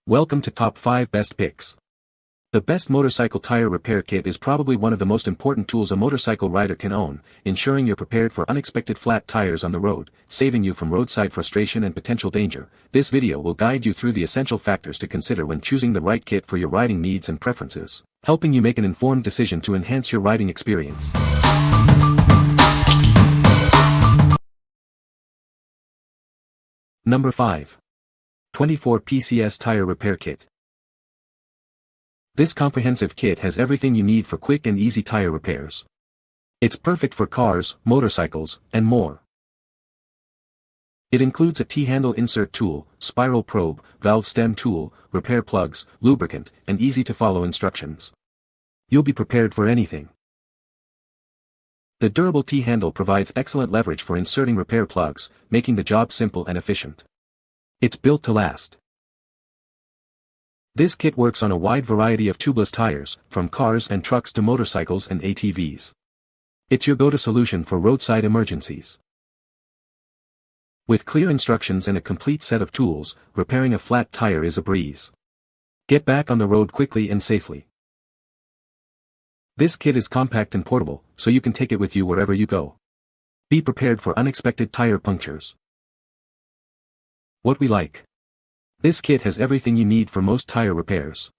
Welcome to Top 5 Best Picks. The best motorcycle tire repair kit is probably one of the most important tools a motorcycle rider can own, ensuring you're prepared for unexpected flat tires on the road, saving you from roadside frustration and potential danger. This video will guide you through the essential factors to consider when choosing the right kit for your riding needs and preferences, helping you make an informed decision to enhance your riding experience. Number 5. 24 Pcs Tire Repair Kit. This comprehensive kit has everything you need for quick and easy tire repairs. It's perfect for cars, motorcycles, and more. It includes a T-handle insert tool, spiral probe, valve stem tool, repair plugs, lubricant, and easy-to-follow instructions. You'll be prepared for anything. The durable T-handle provides excellent leverage for inserting repair plugs, making the job simple and efficient. It's built to last. This kit works on a wide variety of tubeless tires, from cars and trucks to motorcycles and ATVs. It's your go-to solution for roadside emergencies. With clear instructions and a complete set of tools, repairing a flat tire is a breeze. Get back on the road quickly and safely. This kit is compact and portable, so you can take it with you wherever you go. Be prepared for unexpected tire punctures. What we like. This kit has everything you need for most tire repairs.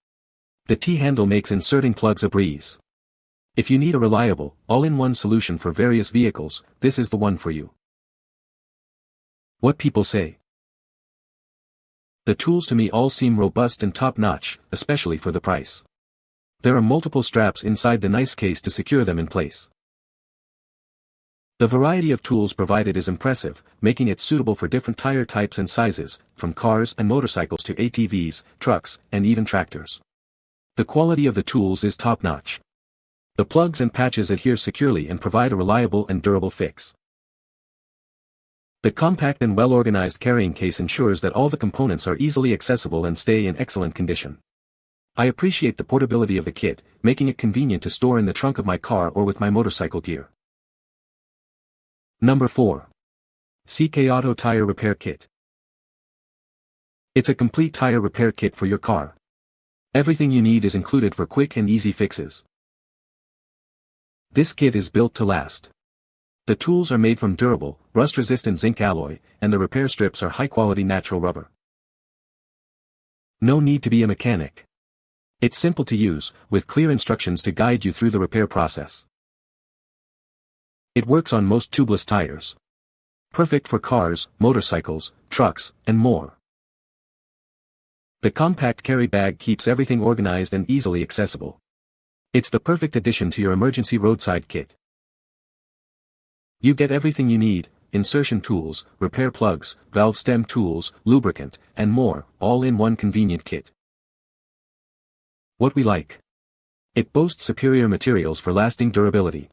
The T-handle makes inserting plugs a breeze. If you need a reliable, all-in-one solution for various vehicles, this is the one for you. What people say. The tools to me all seem robust and top-notch, especially for the price. There are multiple straps inside the nice case to secure them in place. The variety of tools provided is impressive, making it suitable for different tire types and sizes, from cars and motorcycles to ATVs, trucks, and even tractors. The quality of the tools is top-notch. The plugs and patches adhere securely and provide a reliable and durable fix. The compact and well-organized carrying case ensures that all the components are easily accessible and stay in excellent condition. I appreciate the portability of the kit, making it convenient to store in the trunk of my car or with my motorcycle gear. Number 4. CKAuto Tire Repair Kit. It's a complete tire repair kit for your car. Everything you need is included for quick and easy fixes. This kit is built to last. The tools are made from durable, rust-resistant zinc alloy, and the repair strips are high-quality natural rubber. No need to be a mechanic. It's simple to use, with clear instructions to guide you through the repair process. It works on most tubeless tires. Perfect for cars, motorcycles, trucks, and more. The compact carry bag keeps everything organized and easily accessible. It's the perfect addition to your emergency roadside kit. You get everything you need: insertion tools, repair plugs, valve stem tools, lubricant, and more, all in one convenient kit. What we like. It boasts superior materials for lasting durability.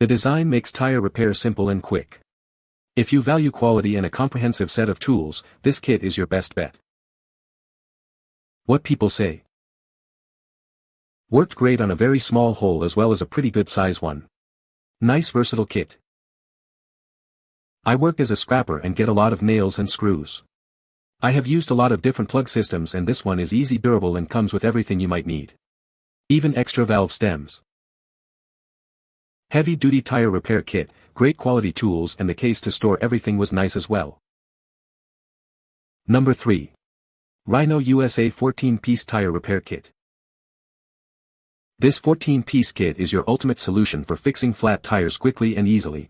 The design makes tire repair simple and quick. If you value quality and a comprehensive set of tools, this kit is your best bet. What people say. Worked great on a very small hole as well as a pretty good size one. Nice versatile kit. I work as a scrapper and get a lot of nails and screws. I have used a lot of different plug systems and this one is easy, durable, and comes with everything you might need. Even extra valve stems. Heavy-duty tire repair kit, great quality tools, and the case to store everything was nice as well. Number 3. Rhino USA 14-piece Tire Repair Kit. This 14-piece kit is your ultimate solution for fixing flat tires quickly and easily.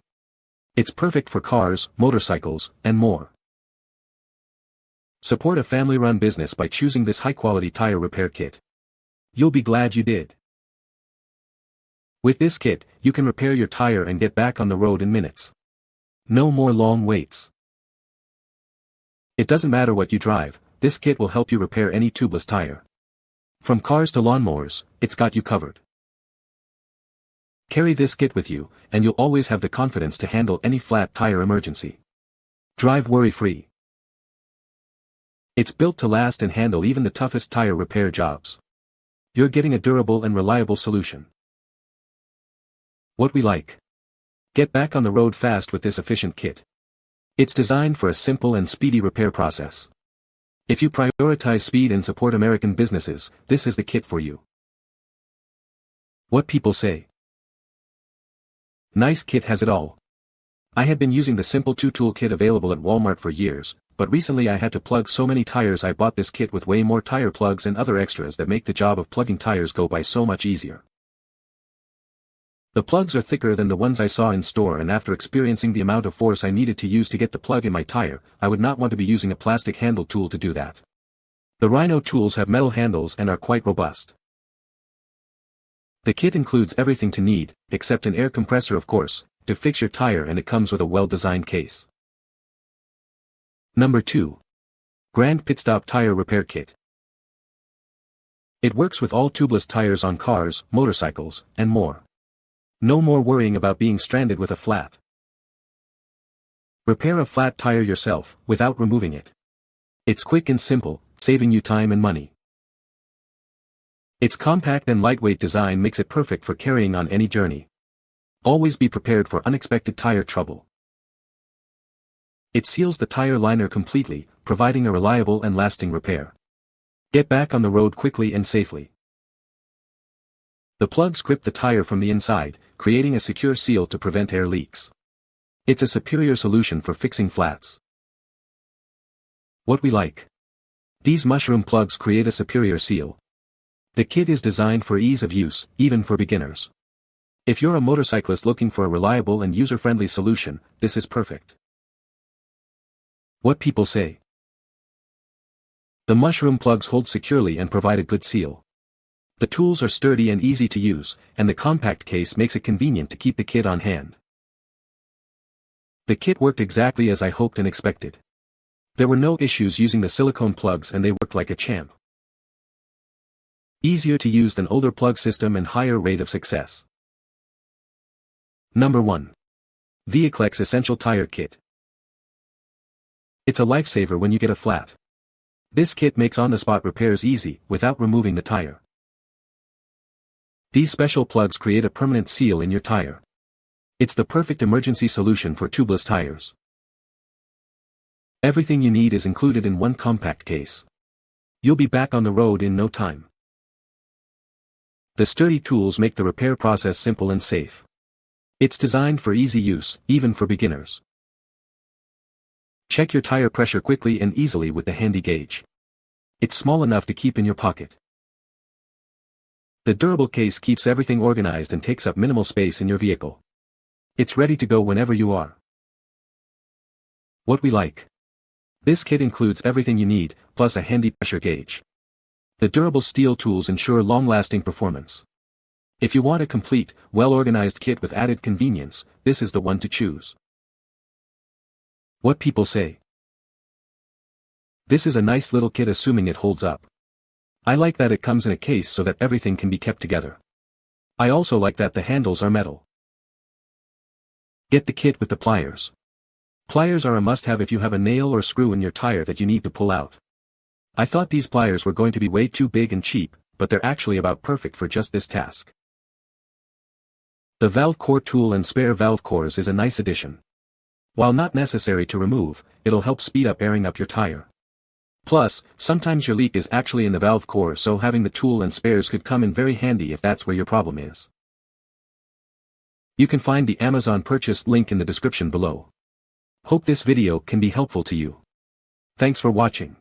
It's perfect for cars, motorcycles, and more. Support a family-run business by choosing this high-quality tire repair kit. You'll be glad you did. With this kit, you can repair your tire and get back on the road in minutes. No more long waits. It doesn't matter what you drive, this kit will help you repair any tubeless tire. From cars to lawnmowers, it's got you covered. Carry this kit with you, and you'll always have the confidence to handle any flat tire emergency. Drive worry-free. It's built to last and handle even the toughest tire repair jobs. You're getting a durable and reliable solution. What we like. Get back on the road fast with this efficient kit. It's designed for a simple and speedy repair process. If you prioritize speed and support American businesses, this is the kit for you. What people say. Nice kit has it all. I had been using the simple 2-tool kit available at Walmart for years, but recently I had to plug so many tires I bought this kit with way more tire plugs and other extras that make the job of plugging tires go by so much easier. The plugs are thicker than the ones I saw in store, and after experiencing the amount of force I needed to use to get the plug in my tire, I would not want to be using a plastic handle tool to do that. The Rhino tools have metal handles and are quite robust. The kit includes everything to need, except an air compressor of course, to fix your tire, and it comes with a well-designed case. Number 2. Grand PITSTOP Tire Repair Kit. It works with all tubeless tires on cars, motorcycles, and more. No more worrying about being stranded with a flat. Repair a flat tire yourself, without removing it. It's quick and simple, saving you time and money. Its compact and lightweight design makes it perfect for carrying on any journey. Always be prepared for unexpected tire trouble. It seals the tire liner completely, providing a reliable and lasting repair. Get back on the road quickly and safely. The plugs grip the tire from the inside, creating a secure seal to prevent air leaks. It's a superior solution for fixing flats. What we like. These mushroom plugs create a superior seal. The kit is designed for ease of use, even for beginners. If you're a motorcyclist looking for a reliable and user-friendly solution, this is perfect. What people say. The mushroom plugs hold securely and provide a good seal. The tools are sturdy and easy to use, and the compact case makes it convenient to keep the kit on hand. The kit worked exactly as I hoped and expected. There were no issues using the silicone plugs, and they worked like a champ. Easier to use than older plug system and higher rate of success. Number 1. Vehiclex Essential Tire Kit. It's a lifesaver when you get a flat. This kit makes on-the-spot repairs easy, without removing the tire. These special plugs create a permanent seal in your tire. It's the perfect emergency solution for tubeless tires. Everything you need is included in one compact case. You'll be back on the road in no time. The sturdy tools make the repair process simple and safe. It's designed for easy use, even for beginners. Check your tire pressure quickly and easily with the handy gauge. It's small enough to keep in your pocket. The durable case keeps everything organized and takes up minimal space in your vehicle. It's ready to go whenever you are. What we like. This kit includes everything you need, plus a handy pressure gauge. The durable steel tools ensure long-lasting performance. If you want a complete, well-organized kit with added convenience, this is the one to choose. What people say. This is a nice little kit assuming it holds up. I like that it comes in a case so that everything can be kept together. I also like that the handles are metal. Get the kit with the pliers. Pliers are a must-have if you have a nail or screw in your tire that you need to pull out. I thought these pliers were going to be way too big and cheap, but they're actually about perfect for just this task. The valve core tool and spare valve cores is a nice addition. While not necessary to remove, it'll help speed up airing up your tire. Plus, sometimes your leak is actually in the valve core, so having the tool and spares could come in very handy if that's where your problem is. You can find the Amazon purchase link in the description below. Hope this video can be helpful to you. Thanks for watching.